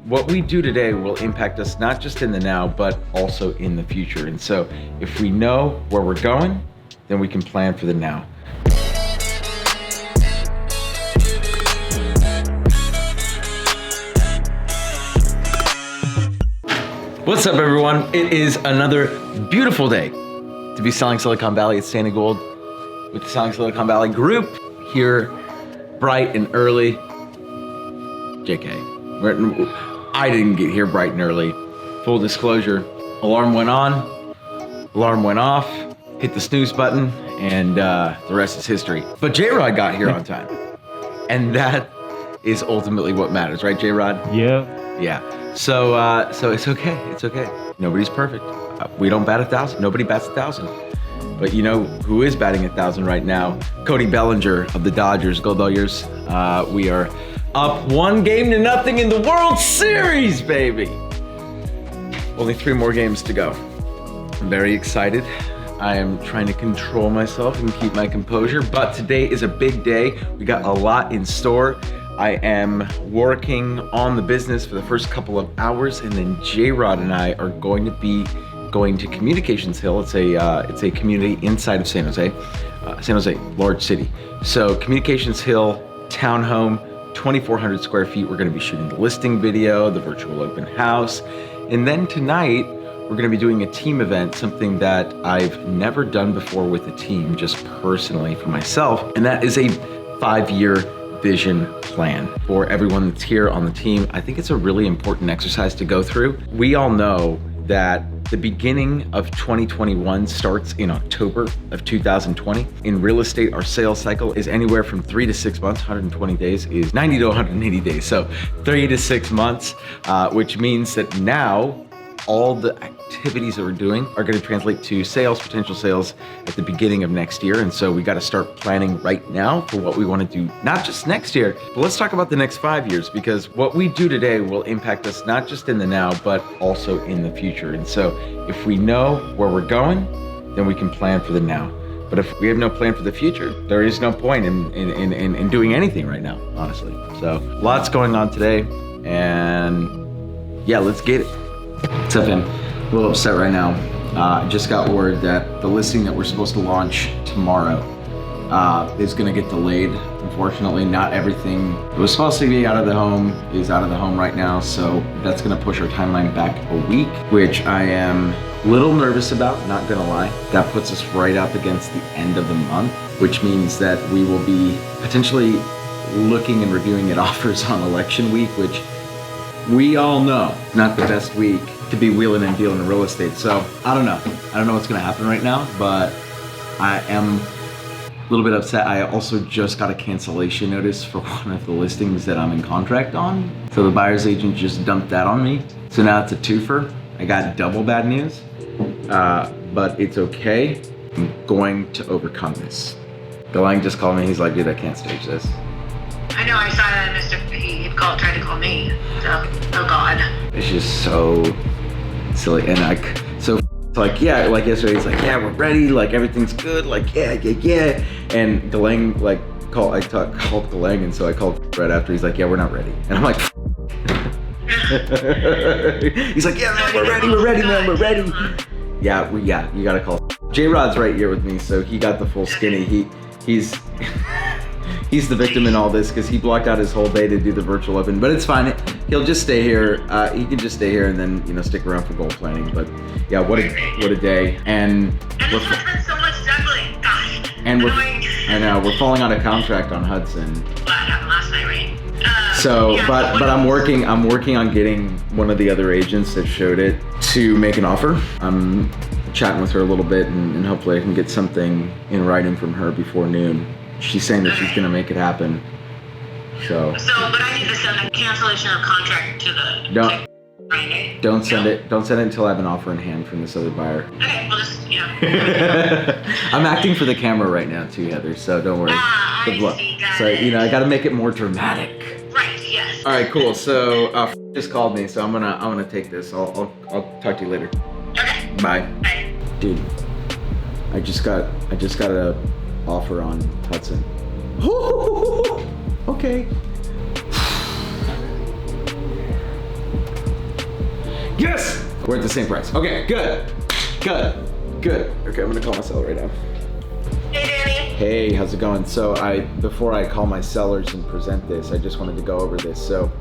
what we do today will impact us not just in the now, but also in the future. And so if we know where we're going, then we can plan for the now. What's up, everyone? It is another beautiful day to be selling Silicon Valley. It's Danny Gould with the Selling Silicon Valley group here bright and early. JK. I didn't get here bright and early. Full disclosure, alarm went on, alarm went off, hit the snooze button, and the rest is history. But J-Rod got here on time. And that is ultimately what matters, right, J-Rod? Yeah. Yeah. So it's okay. It's okay. Nobody's perfect. We don't bat 1,000. Nobody bats 1,000. But you know who is batting 1,000 right now? Cody Bellinger of the Dodgers. Go Dodgers. We are up 1-0 in the World Series, baby. Only 3 more games to go. I'm very excited. I am trying to control myself and keep my composure, but today is a big day. We got a lot in store. I am working on the business for the first couple of hours, and then J-Rod and I are going to be going to Communications Hill. It's a community inside of San Jose. San Jose, large city. So Communications Hill, townhome, 2,400 square feet. We're gonna be shooting the listing video, the virtual open house. And then tonight, we're gonna be doing a team event, something that I've never done before with a team, just personally for myself. And that is a 5-year vision plan for everyone that's here on the team. I think it's a really important exercise to go through. We all know that the beginning of 2021 starts in October of 2020. In real estate, our sales cycle is anywhere from 3 to 6 months. 120 days is 90 to 180 days. So 3 to 6 months, which means that now all the activities that we're doing are going to translate to sales, potential sales at the beginning of next year. And so we got to start planning right now for what we want to do, not just next year, but let's talk about the next 5 years, because what we do today will impact us not just in the now, but also in the future. And so if we know where we're going, then we can plan for the now. But if we have no plan for the future, there is no point in doing anything right now, honestly. So lots going on today, and yeah, let's get it. What's up, man? A little upset right now. I just got word that the listing that we're supposed to launch tomorrow is gonna get delayed. Unfortunately, not everything that was supposed to be out of the home is out of the home right now, so that's gonna push our timeline back a week, which I am a little nervous about, not gonna lie. That puts us right up against the end of the month, which means that we will be potentially looking and reviewing at offers on election week, which we all know not the best week to be wheeling and dealing in real estate. So I don't know what's gonna happen right now, but I am a little bit upset. I also just got a cancellation notice for one of the listings that I'm in contract on. So the buyer's agent just dumped that on me. So now it's a twofer. I got double bad news, but it's okay. I'm going to overcome this. Galang just called me. He's like, dude, I can't stage this. I know, I saw that he tried to call me, so, oh God. It's just so silly, and like yesterday, he's like, yeah, we're ready, like everything's good, like yeah. And Galang, called Galang, and so I called right after, he's like, yeah, we're not ready. And I'm like, he's like, yeah, man, we're ready. Yeah, you gotta call. J-Rod's right here with me, so he got the full skinny. He's the victim in all this because he blocked out his whole day to do the virtual open, but it's fine. He'll just stay here. He can just stay here and then stick around for goal planning. But yeah, what a day. And this has been so much juggling. Gosh. And we're falling out of contract on Hudson. Well, that happened last night, right? So, yeah, but I'm working on getting one of the other agents that showed it to make an offer. I'm chatting with her a little bit, and hopefully I can get something in writing from her before noon. She's saying that she's gonna make it happen. So, but I need to send a cancellation of contract to the Friday. Don't send it until I have an offer in hand from this other buyer. Okay, well just, I'm acting for the camera right now too, Heather, so don't worry. I see, got so, it. I gotta make it more dramatic. Right, yes. All right, cool. So, just called me, so I'm gonna take this. I'll talk to you later. Okay. Bye. Bye. Dude, I just got a offer on Hudson. Okay. Yes! We're at the same price. Okay, good. Good. Good. Okay, I'm gonna call my seller right now. Hey, Danny. Hey, how's it going? So before I call my sellers and present this, I just wanted to go over this. So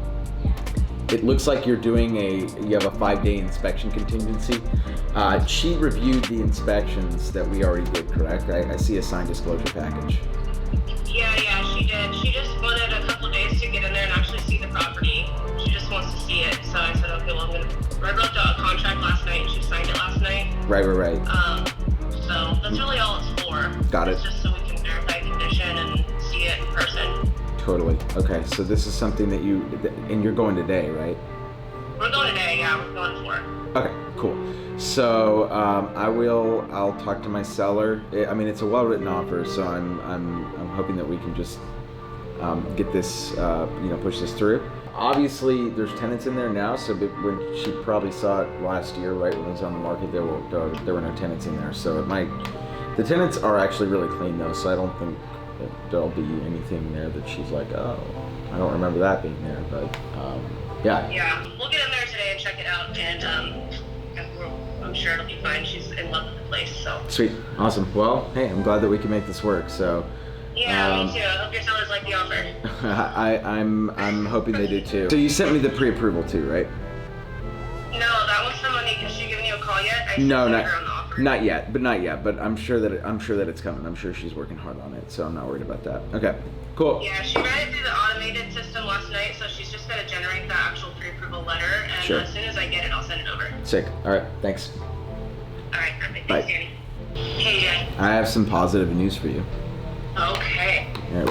it looks like you have a 5-day inspection contingency. She reviewed the inspections that we already did, correct? I see a signed disclosure package. Yeah, she did. She just wanted a couple days to get in there and actually see the property. She just wants to see it. So I said, okay, well, I wrote a contract last night and she signed it last night. Right. So that's really all it's for. Got it. It's just so we can verify condition and see it in person. Totally. Okay, so this is something that and you're going today, right? We're going today, yeah, we're going for it. Okay, cool. So I'll talk to my seller. I mean, it's a well-written offer, so I'm hoping that we can just get this, push this through. Obviously, there's tenants in there now, so when she probably saw it last year, right, when it was on the market, there were no tenants in there. So the tenants are actually really clean though, so I don't think that there'll be anything there that she's like, oh, I don't remember that being there, but yeah. Yeah, we'll get in there today and check it out, and I'm sure it'll be fine. She's in love with the place, so. Sweet, awesome. Well, hey, I'm glad that we can make this work. So. Yeah, me too. I hope your sellers like the offer. I'm hoping they do too. So you sent me the pre-approval too, right? No, that was from Monique. Has she given you a call yet? No, her on the offer. not yet. But I'm sure that it's coming. I'm sure she's working hard on it, so I'm not worried about that. Okay, cool. Yeah, she ran it through the automated system last night, so she's just gonna generate the actual pre-approval letter, and Sure. as soon as I get it, I'll send it over. Sick. All right, thanks. All right, perfect. Bye. Thanks, Danny. Hey, Jen. I have some positive news for you. Okay. Yeah,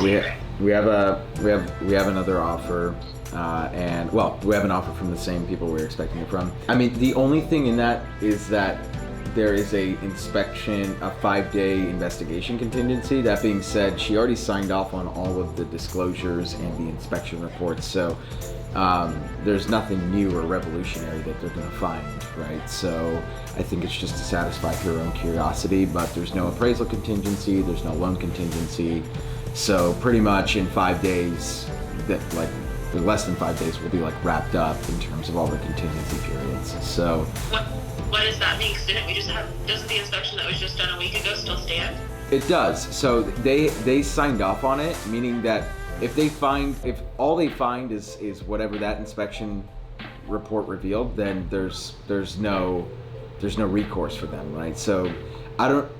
we have another offer, we have an offer from the same people we were expecting it from. I mean, the only thing in that is that there is a 5-day investigation contingency. That being said, she already signed off on all of the disclosures and the inspection reports, so there's nothing new or revolutionary that they're gonna find, right? So I think it's just to satisfy her own curiosity, but there's no appraisal contingency, there's no loan contingency. So pretty much in 5 days, less than 5 days, we'll be wrapped up in terms of all the contingency periods. So What does that mean? 'Cause doesn't the inspection that was just done a week ago still stand? it does. So they signed off on it, meaning that if all they find is whatever that inspection report revealed, then there's no recourse for them, right? So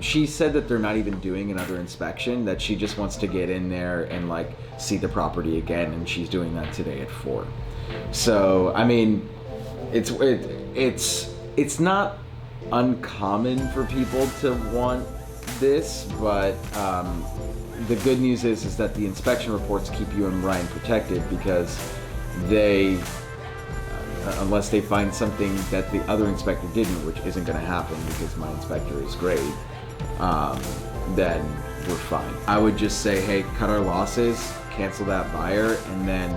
she said that they're not even doing another inspection, that she just wants to get in there and see the property again, and she's doing that today at 4. So I mean, it's not uncommon for people to want this, but the good news is that the inspection reports keep you and Ryan protected, because they unless they find something that the other inspector didn't, which isn't going to happen because my inspector is great, then we're fine. I would just say, hey, cut our losses, cancel that buyer, and then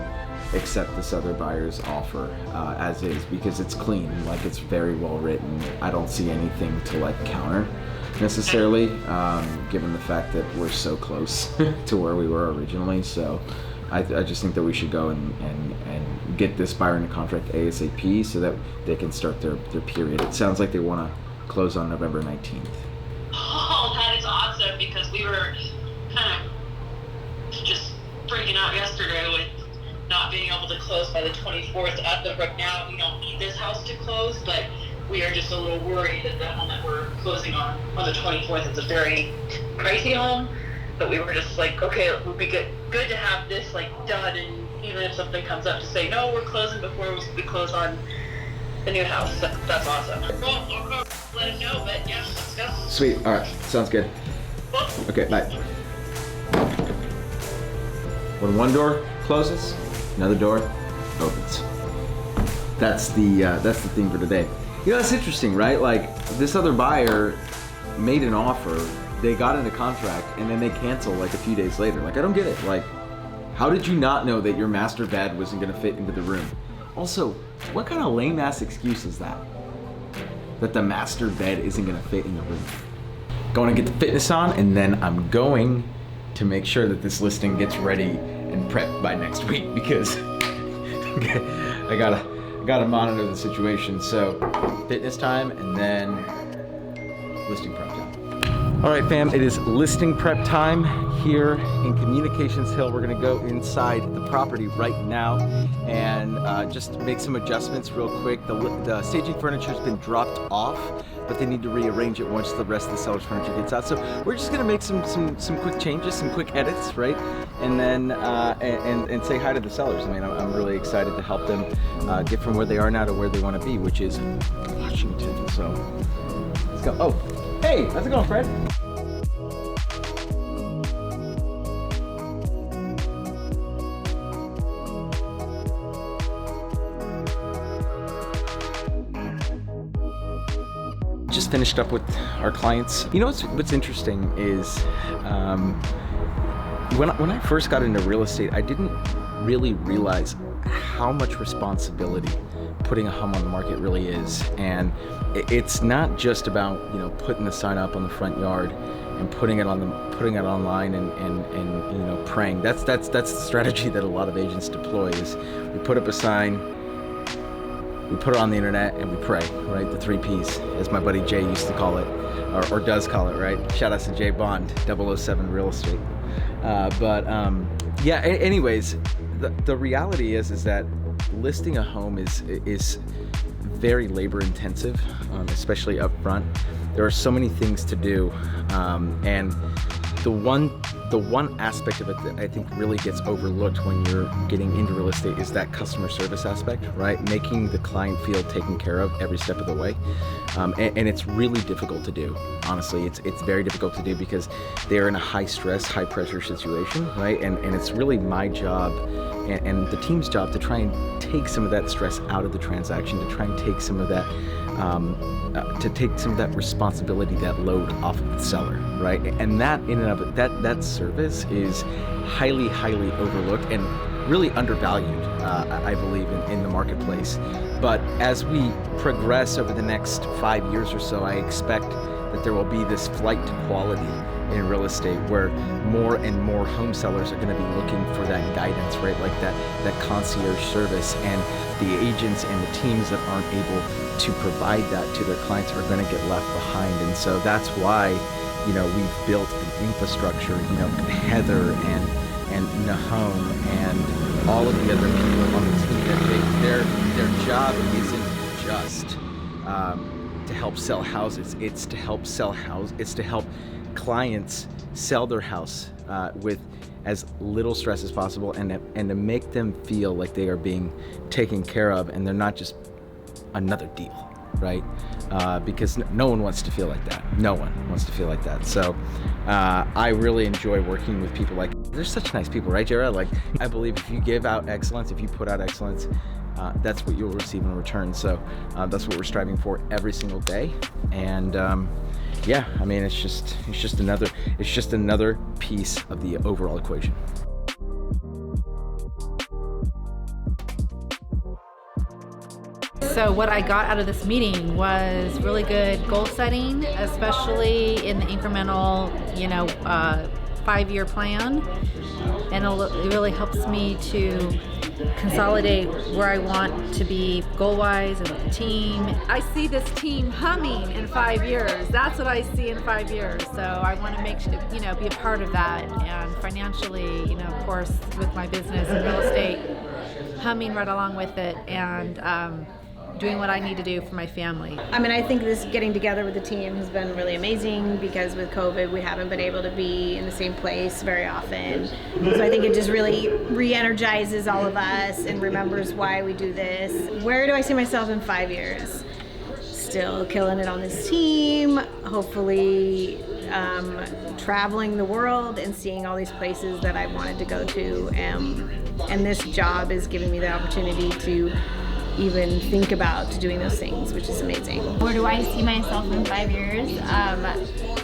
accept this other buyer's offer as is, because it's clean, it's very well written. I don't see anything to counter necessarily, given the fact that we're so close to where we were originally. So I just think that we should go and get this buyer into contract ASAP so that they can start their period. It sounds like they want to close on November 19th. Oh, that is awesome, because we were kind of just freaking out yesterday with not being able to close by the 24th. As of right now, we don't need this house to close, but we are just a little worried that the home that we're closing on the 24th is a very pricey home. But we were just okay, it would be good to have this done, and even if something comes up to say, no, we're closing before we close on the new house. That's awesome. I'll let us know, but yeah, let's go. Sweet, all right, sounds good. Okay, bye. When one door closes, another door opens. That's the theme for today. That's interesting, right? This other buyer made an offer, they got into contract, and then they cancel a few days later. I don't get it. How did you not know that your master bed wasn't gonna fit into the room? Also, what kind of lame ass excuse is that? That the master bed isn't gonna fit in the room? Going to get the fitness on, and then I'm going to make sure that this listing gets ready and prepped by next week, because I got to monitor the situation. So fitness time and then listing prep time. All right, fam, it is listing prep time here in Communications Hill. We're gonna go inside the property right now and just make some adjustments real quick. The staging furniture has been dropped off, but they need to rearrange it once the rest of the seller's furniture gets out. So we're just gonna make some quick changes, some quick edits, right? And then and say hi to the sellers. I mean, I'm really excited to help them get from where they are now to where they want to be, which is Washington. So let's go. Oh, hey, how's it going, Fred? Just finished up with our clients. You know what's interesting is when I first got into real estate, I didn't really realize how much responsibility putting a home on the market really is. And it's not just about, you know, putting the sign up on the front yard and putting it online and you know, praying. That's the strategy that a lot of agents deploy is we put up a sign, we put it on the internet, and we pray, right? The 3 Ps, as my buddy Jay used to call it, or does call it, right? Shout out to Jay Bond, 007 Real Estate. Yeah, anyways, the reality is that listing a home is very labor intensive, especially up front. There are so many things to do, and the one aspect of it that I think really gets overlooked when you're getting into real estate is that customer service aspect, right? Making the client feel taken care of every step of the way. And it's really difficult to do. Honestly, it's very difficult to do because they're in a high stress, high pressure situation, right? And it's really my job and the team's job to try and take some of that stress out of the transaction, to try and take some of that responsibility, that load off of the seller, right? And that in and of it, that service is highly overlooked and really undervalued, I believe, in the marketplace. But as we progress over the next 5 years or so, I expect that there will be this flight to quality in real estate where more and more home sellers are going to be looking for that guidance, right? Like that concierge service, and the agents and the teams that aren't able to provide that to their clients are going to get left behind. And so that's why, you know, we've built an infrastructure, you know, Heather and Nahom and all of the other people on the team, that their job isn't just to help sell houses. It's to help clients sell their house with as little stress as possible, and to make them feel like they are being taken care of and they're not just another deal, right? Because no one wants to feel like that. No one wants to feel like that. So I really enjoy working with people like, they're such nice people, right, Jared? Like, I believe if you give out excellence, if you put out excellence, that's what you'll receive in return. So that's what we're striving for every single day. And yeah, I mean, it's just another piece of the overall equation. So what I got out of this meeting was really good goal setting, especially in the incremental, 5-year plan. And it really helps me to consolidate where I want to be goal-wise and with the team. I see this team humming in 5 years. That's what I see in 5 years. So I want to make sure, be a part of that. And financially, of course, with my business and real estate, humming right along with it, and doing what I need to do for my family. I mean, I think this getting together with the team has been really amazing, because with COVID, we haven't been able to be in the same place very often. So I think it just really re-energizes all of us and remembers why we do this. Where do I see myself in 5 years? Still killing it on this team, hopefully traveling the world and seeing all these places that I wanted to go to. And this job is giving me the opportunity to even think about doing those things, which is amazing. Where do I see myself in 5 years?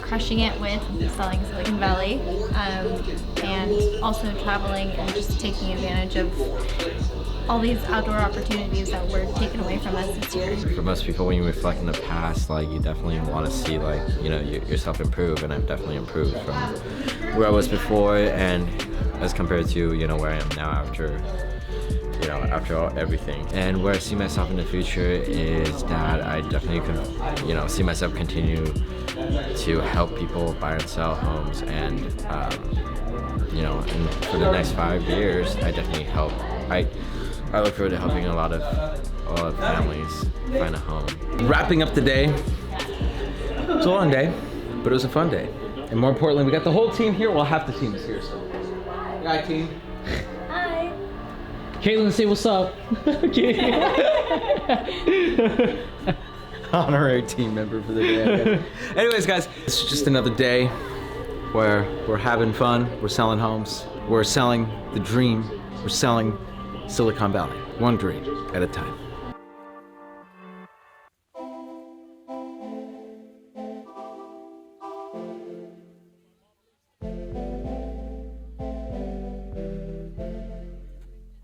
Crushing it with selling Silicon Valley, and also traveling and just taking advantage of all these outdoor opportunities that were taken away from us this year. For most people, when you reflect in the past, you definitely want to see yourself improve, and I've definitely improved from where I was before, and as compared to where I am now after you know, after everything. And where I see myself in the future is that I definitely can, you know, see myself continue to help people buy and sell homes, and you know, and for the next 5 years, I definitely help. I look forward to helping a lot of families find a home. Wrapping up the day. It's a long day, but it was a fun day. And more importantly, we got the whole team here. Well, half the team is here, so. Hi, team. Hi. Caitlin, say what's up. Honorary team member for the day, I guess. Anyways, guys, it's just another day where we're having fun. We're selling homes. We're selling the dream. We're selling Silicon Valley, one dream at a time.